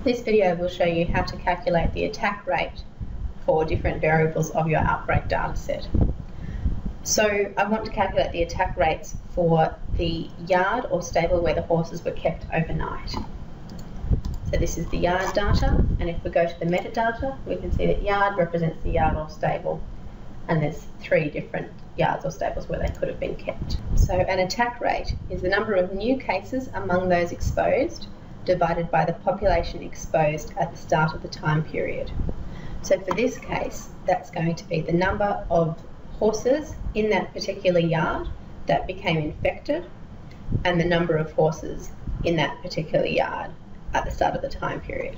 This video will show you how to calculate the attack rate for different variables of your outbreak data set. So I want to calculate the attack rates for the yard or stable where the horses were kept overnight. So this is the yard data, and if we go to the metadata, we can see that yard represents the yard or stable, and there's 3 different yards or stables where they could have been kept. So an attack rate is the number of new cases among those exposed divided by the population exposed at the start of the time period. So for this case, that's going to be the number of horses in that particular yard that became infected and the number of horses in that particular yard at the start of the time period.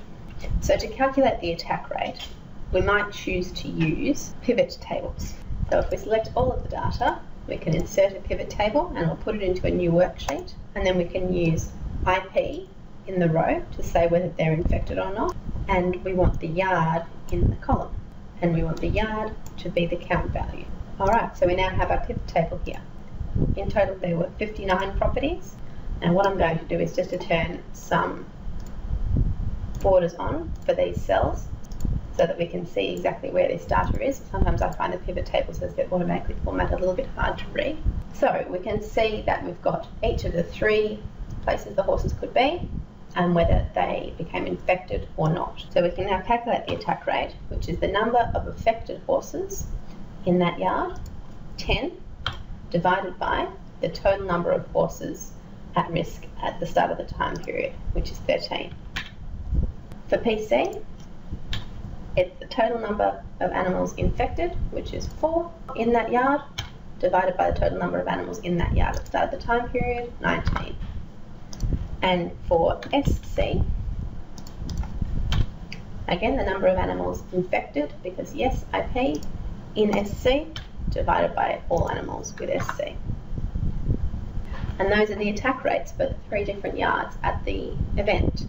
So to calculate the attack rate, we might choose to use pivot tables. So if we select all of the data, we can insert a pivot table and we'll put it into a new worksheet, and then we can use IP in the row to say whether they're infected or not, and we want the yard in the column, and we want the yard to be the count value. Alright, so we now have our pivot table here. In total there were 59 properties, and what I'm going to do is just to turn some borders on for these cells so that we can see exactly where this data is. Sometimes I find the pivot tables as they're automatically formatted a little bit hard to read. So we can see that we've got each of the 3 places the horses could be and whether they became infected or not. So we can now calculate the attack rate, which is the number of affected horses in that yard, 10, divided by the total number of horses at risk at the start of the time period, which is 13. For PC, it's the total number of animals infected, which is 4 in that yard, divided by the total number of animals in that yard at the start of the time period, 19. And for SC, again the number of animals infected, because yes, IP, in SC, divided by all animals with SC. And those are the attack rates for the 3 different yards at the event.